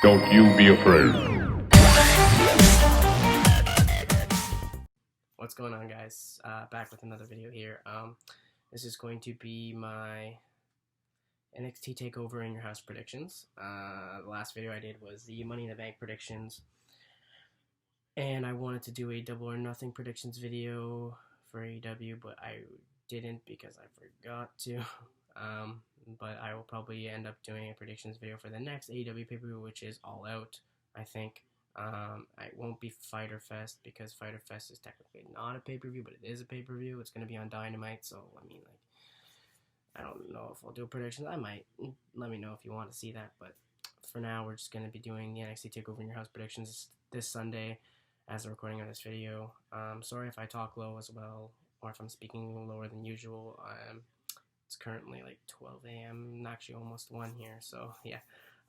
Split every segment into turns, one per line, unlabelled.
Don't you be afraid.
What's going on, guys? Back with another video here. This is going to be my NXT Takeover in Your House predictions. The last video I did was the Money in the Bank predictions, and I wanted to do a Double or Nothing predictions video for AEW, but I didn't because I forgot to. But I will probably end up doing a predictions video for the next AEW pay-per-view, which is All Out, I think. It won't be Fyter Fest because Fyter Fest is technically not a pay-per-view, but it is a pay-per-view. It's going to be on Dynamite, so I mean, like, I don't know if I'll do predictions. I might. Let me know if you want to see that, but for now, we're just going to be doing the NXT TakeOver in Your House predictions this Sunday as the recording of this video. Sorry if I talk low as well, or if I'm speaking lower than usual. It's currently like 12 a.m., actually almost 1 here, so yeah.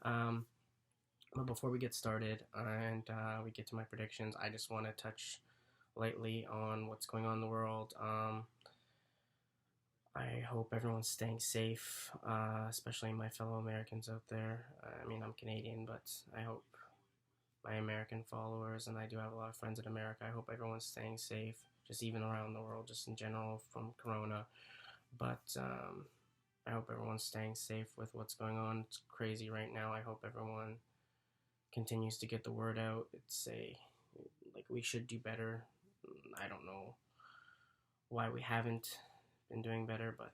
But before we get started and we get to my predictions, I just want to touch lightly on what's going on in the world. I hope everyone's staying safe, especially my fellow Americans out there. I mean, I'm Canadian, but I hope my American followers, and I do have a lot of friends in America, I hope everyone's staying safe, just even around the world, just in general from Corona. But I hope everyone's staying safe with what's going on. It's crazy right now. I hope everyone continues to get the word out. We should do better. I don't know why we haven't been doing better, but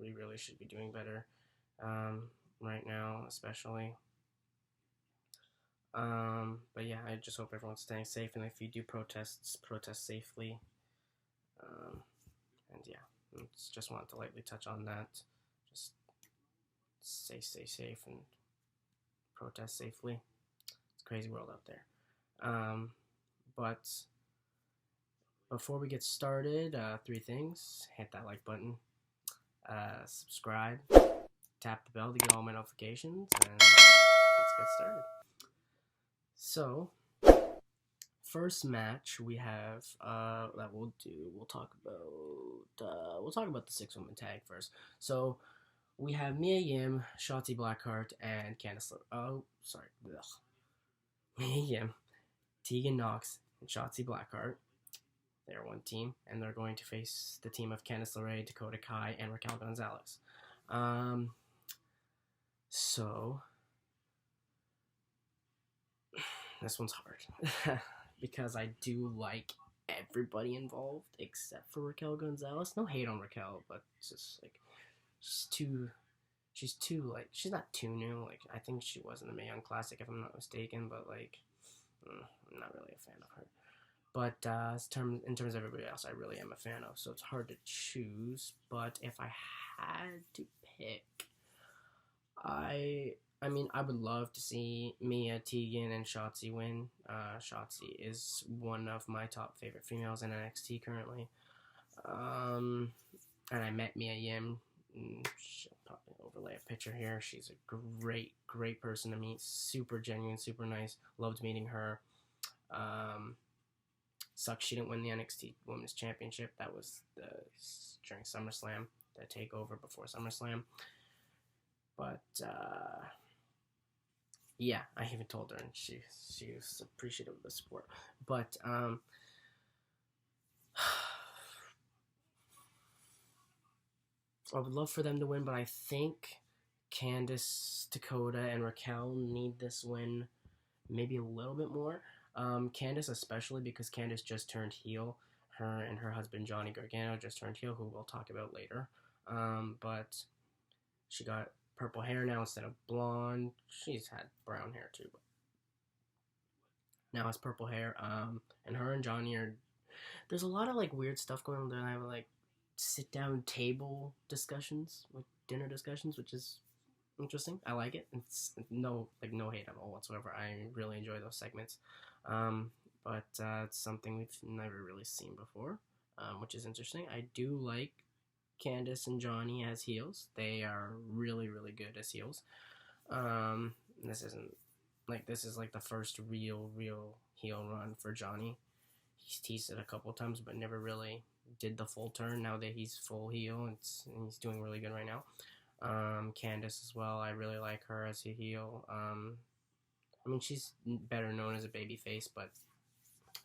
we really should be doing better right now, especially. But yeah, I just hope everyone's staying safe, and if you do protest safely. And yeah, just wanted to lightly touch on that. Just stay safe and protest safely. It's a crazy world out there. But before we get started, 3 things. Hit that like button, subscribe, tap the bell to get all my notifications, and let's get started. So, first match we have that we'll talk about the 6-woman tag first. So we have Mia Yim, Shotzi Blackheart, and Mia Yim, Tegan Nox, and Shotzi Blackheart. They're one team, and they're going to face the team of Candice LeRae, Dakota Kai, and Raquel Gonzalez. So this one's hard because I do like everybody involved except for Raquel Gonzalez. No hate on Raquel, but it's just like she's not too new. Like, I think she was in the Mae Young Classic if I'm not mistaken, but like I'm not really a fan of her. But in terms of everybody else, I really am a fan of, so it's hard to choose. But if I had to pick, I would love to see Mia, Tegan, and Shotzi win. Shotzi is one of my top favorite females in NXT currently. And I met Mia Yim. She'll probably overlay a picture here. She's a great person to meet. Super genuine, super nice. Loved meeting her. Sucks she didn't win the NXT Women's Championship. That was during SummerSlam, the takeover before SummerSlam. But yeah, I even told her, and she was appreciative of the support. But I would love for them to win, but I think Candice, Dakota, and Raquel need this win maybe a little bit more. Candice especially, because Candice just turned heel. Her and her husband Johnny Gargano just turned heel, who we'll talk about later. But she got purple hair now instead of blonde. She's had brown hair too, but now it's purple hair. And her and Johnny there's a lot of like weird stuff going on there. I have like sit down table discussions, like dinner discussions, which is interesting. I like it. It's no hate at all whatsoever. I really enjoy those segments. But it's something we've never really seen before, which is interesting. I do like Candice and Johnny as heels. They are really good as heels. This is like the first real heel run for Johnny. He's teased it a couple times, but never really did the full turn. Now that he's full heel, and he's doing really good right now. Candice as well. I really like her as a heel. I mean, she's better known as a babyface, but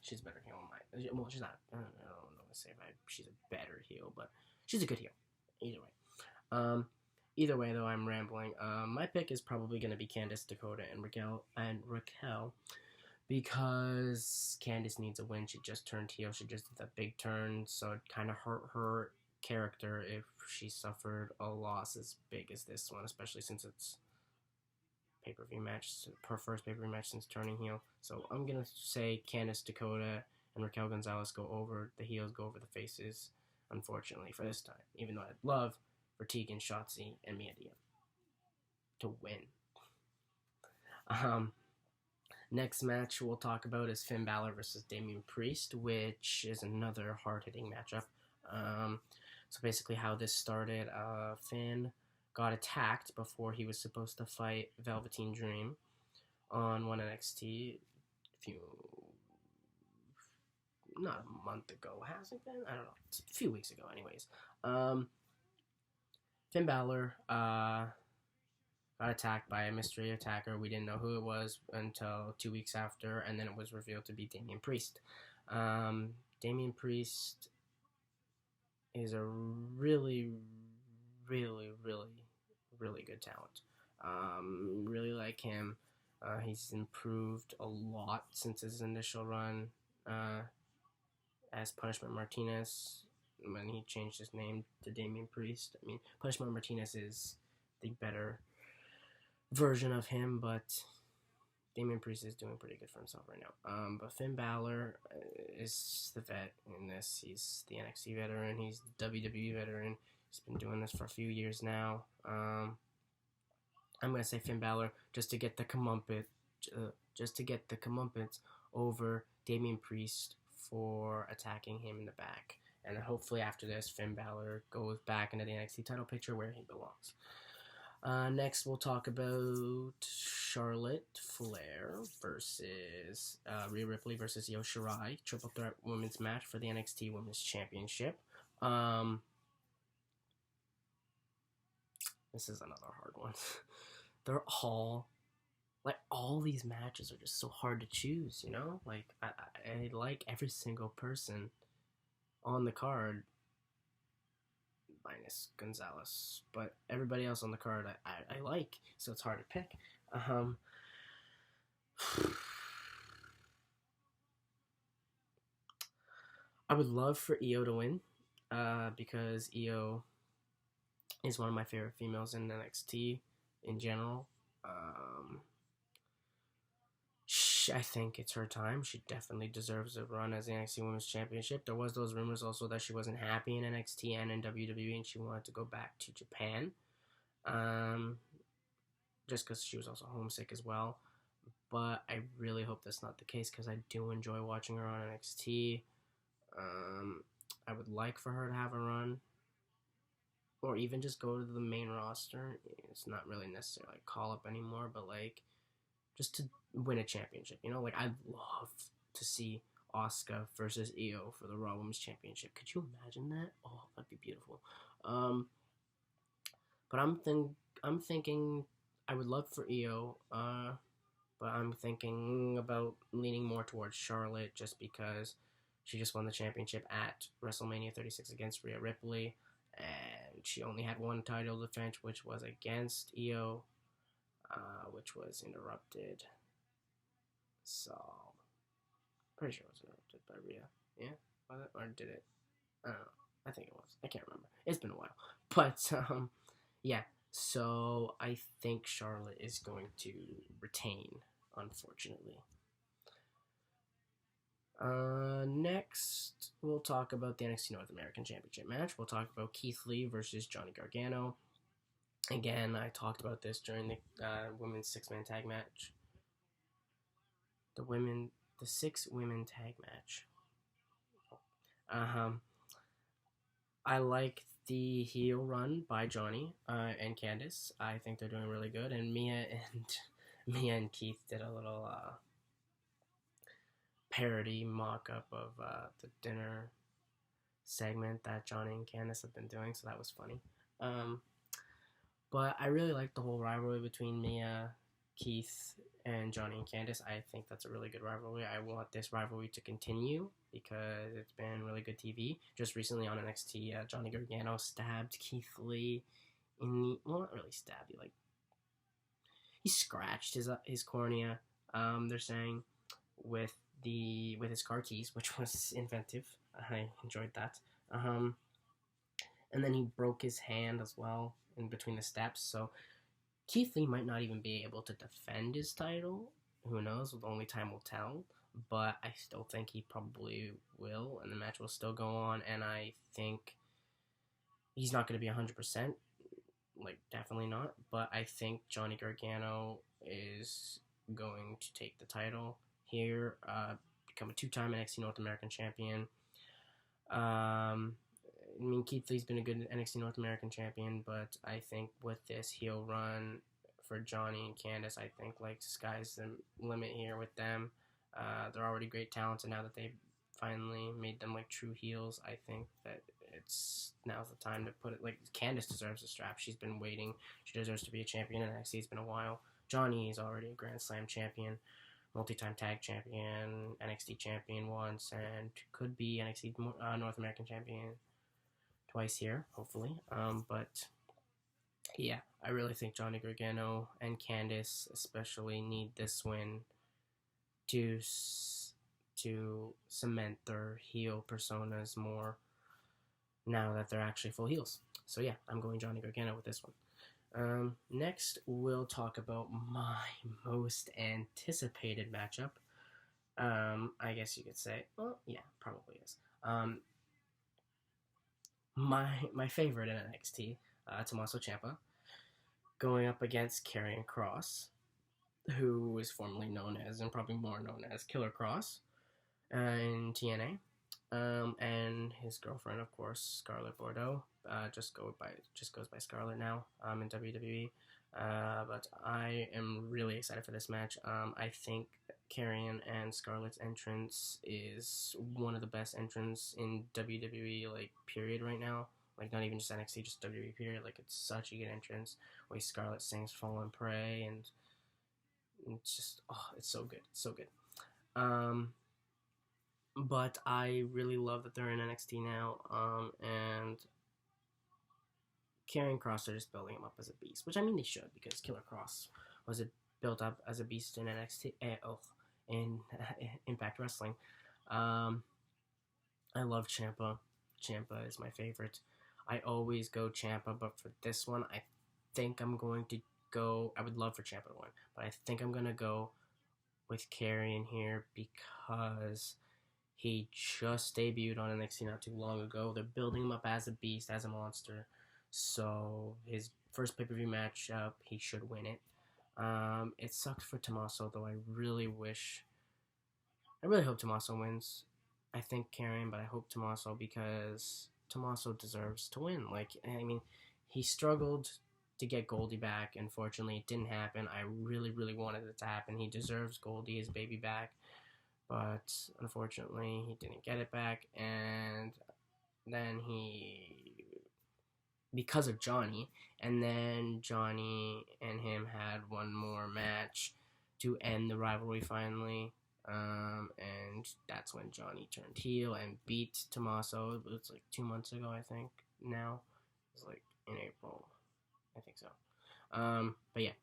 she's a better heel in my. Well, she's not. I don't know to say if she's a better heel, but she's a good heel. Either way. Either way, though, I'm rambling. My pick is probably going to be Candice, Dakota, and Raquel, because Candice needs a win. She just turned heel. She just did that big turn, so it kind of hurt her character if she suffered a loss as big as this one, especially since it's pay-per-view match, her first pay-per-view match since turning heel. So I'm gonna say Candice, Dakota, and Raquel Gonzalez go over. The heels go over the faces, unfortunately, for this time. Even though I'd love for Tegan, Shotzi, and Mia Diem to win. Next match we'll talk about is Finn Balor versus Damian Priest, which is another hard-hitting matchup. So basically how this started, Finn got attacked before he was supposed to fight Velveteen Dream on One NXT not a month ago, has it been? I don't know. It's a few weeks ago, anyways. Finn Balor got attacked by a mystery attacker. We didn't know who it was until 2 weeks after, and then it was revealed to be Damian Priest. Damian Priest is a really, really, really, really good talent. Really like him. He's improved a lot since his initial run as Punishment Martinez when he changed his name to Damian Priest. I mean, Punishment Martinez is the better version of him, but Damian Priest is doing pretty good for himself right now. But Finn Balor is the vet in this. He's the NXT veteran. He's the WWE veteran. He's been doing this for a few years now. I'm gonna say Finn Balor just to get the comeuppance over Damian Priest for attacking him in the back. And hopefully after this, Finn Balor goes back into the NXT title picture where he belongs. Next, we'll talk about Charlotte Flair versus Rhea Ripley versus Io Shirai. Triple threat women's match for the NXT Women's Championship. This is another hard one. They're all these matches are just so hard to choose, you know? Like, I like every single person on the card, minus Gonzalez, but everybody else on the card I like, so it's hard to pick. I would love for Io to win, because Io is one of my favorite females in NXT in general. I think it's her time. She definitely deserves a run as the NXT Women's Championship. There was those rumors also that she wasn't happy in NXT and in WWE, and she wanted to go back to Japan. Just because she was also homesick as well. But I really hope that's not the case, because I do enjoy watching her on NXT. I would like for her to have a run, or even just go to the main roster. It's not really necessarily like call up anymore, but like just to win a championship, you know? Like, I'd love to see Asuka versus Io for the Raw Women's Championship. Could you imagine that? Oh, that'd be beautiful. But I'm thinking I would love for Io, but I'm thinking about leaning more towards Charlotte, just because she just won the championship at WrestleMania 36 against Rhea Ripley, and she only had one title defense, which was against Io, which was interrupted. So, pretty sure it was interrupted by Rhea. Yeah? Was it? Or did it? I don't know. I think it was. I can't remember. It's been a while. But, yeah. So, I think Charlotte is going to retain, unfortunately. Next, we'll talk about the NXT North American Championship match. We'll talk about Keith Lee versus Johnny Gargano. Again, I talked about this during the women's six-man tag match. The 6-women tag match. I like the heel run by Johnny and Candice. I think they're doing really good. And Mia and Keith did a little parody mock-up of the dinner segment that Johnny and Candice have been doing, so that was funny. But I really like the whole rivalry between Mia Keith and Johnny and Candice. I think that's a really good rivalry. I want this rivalry to continue because it's been really good TV. Just recently on NXT, Johnny Gargano stabbed Keith Lee in the, well, not really stabbed. He scratched his cornea. They're saying with his car keys, which was inventive. I enjoyed that. Um, and then he broke his hand as well in between the steps. So Keith Lee might not even be able to defend his title. Who knows? Only time will tell. But I still think he probably will, and the match will still go on. And I think he's not going to be 100%, like, definitely not. But I think Johnny Gargano is going to take the title here, become a two-time NXT North American champion. I mean, Keith Lee's been a good NXT North American champion, but I think with this heel run for Johnny and Candice, I think like sky's the limit here with them. They're already great talents, and now that they've finally made them like true heels, I think that now's the time to put it. Like, Candice deserves a strap. She's been waiting. She deserves to be a champion in NXT. It's been a while. Johnny is already a Grand Slam champion, multi-time tag champion, NXT champion once, and could be NXT North American champion twice here, hopefully. But yeah, I really think Johnny Gargano and Candice especially need this win to cement their heel personas more now that they're actually full heels. So yeah, I'm going Johnny Gargano with this one. Next, we'll talk about my most anticipated matchup. I guess you could say, well, yeah, probably is. My favorite in NXT, Tommaso Ciampa, going up against Karrion Kross, who is formerly known as, and probably more known as, Killer Kross in TNA, and his girlfriend, of course, Scarlett Bordeaux, just goes by Scarlett now in WWE. But I am really excited for this match. I think Karrion and Scarlett's entrance is one of the best entrants in WWE, like, period, right now. Like, not even just NXT, just WWE, period. Like, it's such a good entrance. The way Scarlett sings Fall and Pray, and it's just, oh, it's so good. It's so good. But I really love that they're in NXT now, and Karrion Kross are just building him up as a beast, which I mean they should, because Killer Kross was built up as a beast in NXT, in Impact Wrestling. I love Ciampa. Ciampa is my favorite. I always go Ciampa, but for this one, I think I'm going to go. I would love for Ciampa to win, but I think I'm gonna go with Karrion here because he just debuted on NXT not too long ago. They're building him up as a beast, as a monster. So his first pay-per-view matchup, he should win it. It sucked for Tommaso, though. I really hope Tommaso wins. I think Karrion, but I hope Tommaso, because Tommaso deserves to win. Like, I mean, he struggled to get Goldie back. Unfortunately, it didn't happen. I really, really wanted it to happen. He deserves Goldie, his baby, back. But unfortunately, he didn't get it back. And then because of Johnny, and then Johnny and him had one more match to end the rivalry finally. And that's when Johnny turned heel and beat Tommaso. It was like 2 months ago, I think. Now it was like in April, I think so. But yeah,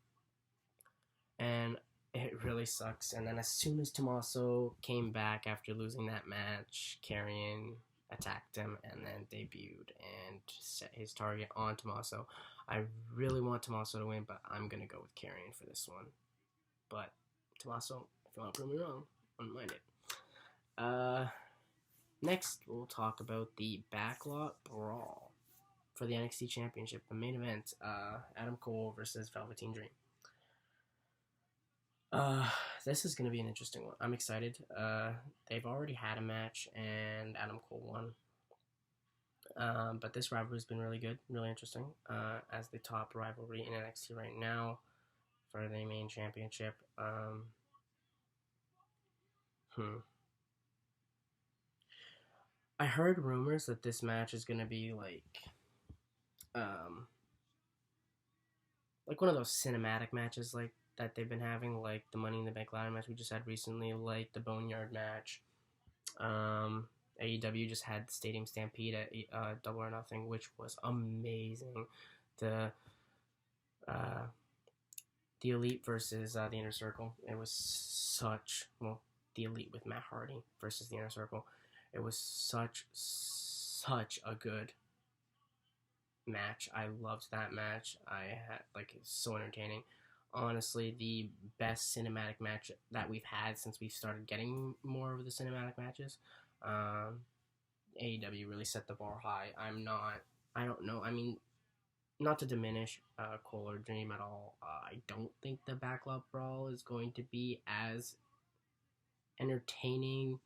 and it really sucks. And then as soon as Tommaso came back after losing that match, Karrion attacked him and then debuted and set his target on Tommaso. I really want Tommaso to win, but I'm gonna go with Karrion for this one. But Tommaso, if you want to prove me wrong, I wouldn't mind it. Next, we'll talk about the Backlot Brawl for the NXT Championship, the main event. Adam Cole versus Velveteen Dream. This is gonna be an interesting one. I'm excited. They've already had a match, and Adam Cole won. But this rivalry's been really good, really interesting. As the top rivalry in NXT right now for the main championship. I heard rumors that this match is gonna be like one of those cinematic matches, like that they've been having, like the Money in the Bank ladder match we just had recently, like the Boneyard match. Um, AEW just had the Stadium Stampede at Double or Nothing, which was amazing. The uh, the Elite versus the Inner Circle. It was the Elite with Matt Hardy versus the Inner Circle. It was such a good match. I loved that match. It's so entertaining. Honestly, the best cinematic match that we've had since we've started getting more of the cinematic matches. AEW really set the bar high. I don't know. I mean, not to diminish Cole or Dream at all. I don't think the Backlot Brawl is going to be as entertaining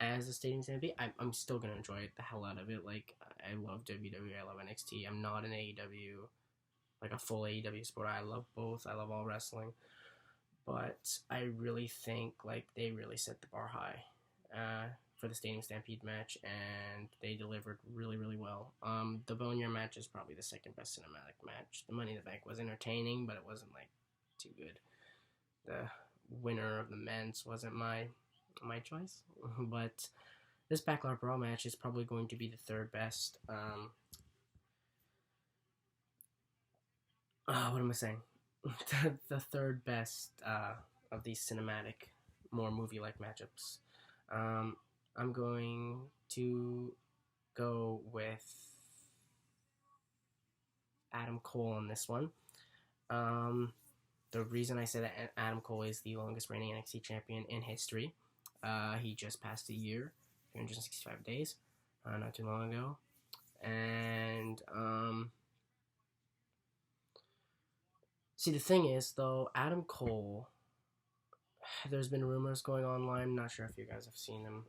as the Stadium Stampede. I'm still gonna enjoy it the hell out of it. Like, I love WWE, I love NXT. I'm not an AEW, like a full AEW supporter. I love both. I love all wrestling, but I really think like they really set the bar high for the Stadium Stampede match, and they delivered really well. The Boneyard match is probably the second best cinematic match. The Money in the Bank was entertaining, but it wasn't like too good. The winner of the men's wasn't my choice, but this Backlot Brawl match is probably going to be the third best. What am I saying? the third best of these cinematic, more movie-like matchups. I'm going to go with Adam Cole on this one. The reason I say that Adam Cole is the longest reigning NXT champion in history. He just passed a year, 365 days, not too long ago. And see, the thing is, though, Adam Cole, there's been rumors going online. I'm not sure if you guys have seen them,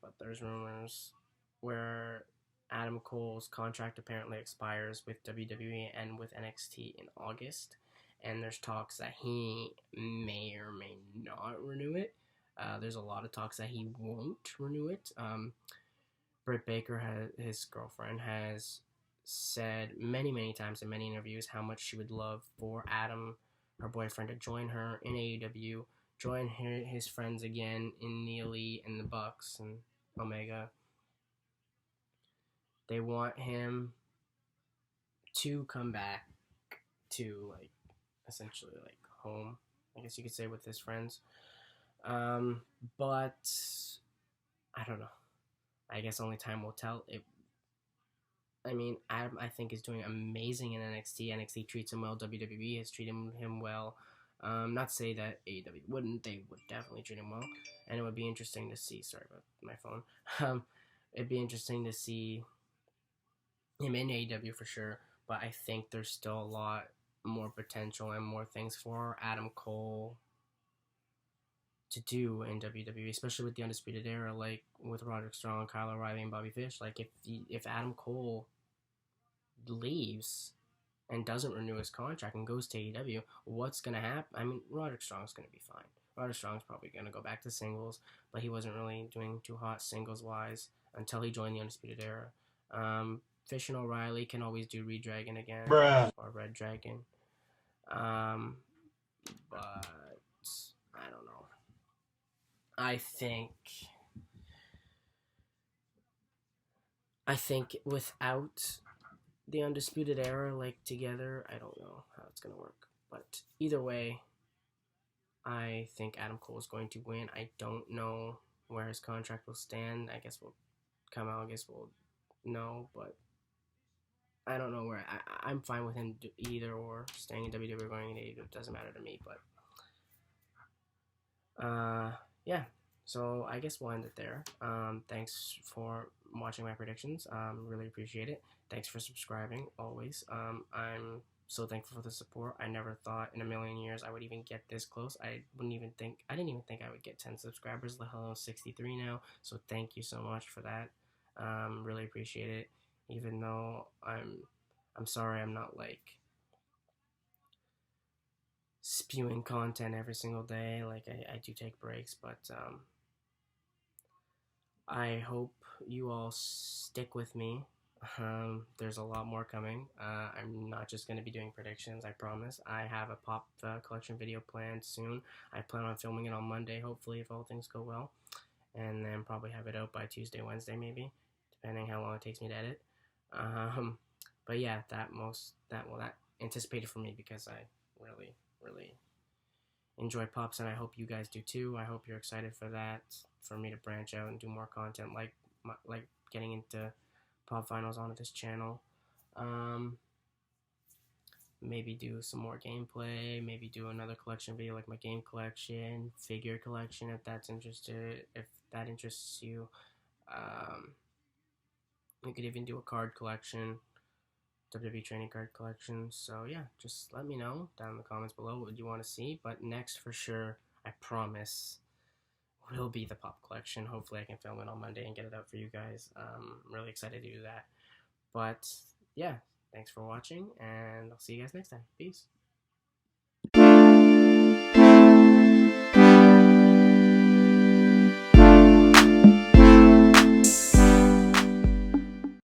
but there's rumors where Adam Cole's contract apparently expires with WWE and with NXT in August. And there's talks that he may or may not renew it. There's a lot of talks that he won't renew it. Britt Baker, his girlfriend, has said many times in many interviews how much she would love for Adam, her boyfriend, to join her in AEW, join his friends again in the Elite and the Bucks and Omega. They want him to come back to, like, essentially, like, home, I guess you could say, with his friends. But I don't know. I guess only time will tell. Adam, I think, is doing amazing in NXT. NXT treats him well. WWE has treated him well. Not to say that AEW wouldn't. They would definitely treat him well. And it would be interesting to see. Sorry about my phone. It'd be interesting to see him in AEW for sure. But I think there's still a lot more potential and more things for Adam Cole to do in WWE, especially with the Undisputed Era, like with Roderick Strong, Kyle O'Reilly, and Bobby Fish. Like, if Adam Cole leaves and doesn't renew his contract and goes to AEW, what's gonna happen? I mean, Roderick Strong's gonna be fine. Roderick Strong's probably gonna go back to singles, but he wasn't really doing too hot singles wise until he joined the Undisputed Era. Fish and O'Reilly can always do Red Dragon again, or Red Dragon. But I don't know. I think without the Undisputed Era, like, together, I don't know how it's gonna work. But either way, I think Adam Cole is going to win. I don't know where his contract will stand. I guess come August we'll know, but I don't know where. I'm fine with him either or staying in WWE or going to AEW. It doesn't matter to me, but yeah. So I guess we'll end it there. Thanks for watching my predictions. Really appreciate it. Thanks for subscribing always. I'm so thankful for the support. I never thought in a million years I would even get this close. I didn't even think I would get 10 subscribers, let alone 63 now. So thank you so much for that. Really appreciate it. Even though I'm sorry I'm not like spewing content every single day. Like, I do take breaks, but I hope you all stick with me There's a lot more coming. I'm not just going to be doing predictions, I promise. I have a pop collection video planned soon. I plan on filming it on Monday, hopefully, if all things go well. And then probably have it out by Tuesday, Wednesday, maybe, depending how long it takes me to edit. Um, but yeah, that anticipated for me because I really, really enjoy pops, and I hope you guys do too. I hope you're excited for that, for me to branch out and do more content like getting into pop finals onto this channel. Um, Maybe do some more gameplay. Maybe do another collection video like my game collection, figure collection if that interests you. Um, we could even do a card collection, WWE training card collection. So yeah, just let me know down in the comments below what you want to see. But next for sure, I promise, will be the pop collection. Hopefully I can film it on Monday and get it out for you guys. I'm really excited to do that. But yeah, thanks for watching, and I'll see you guys next time. Peace.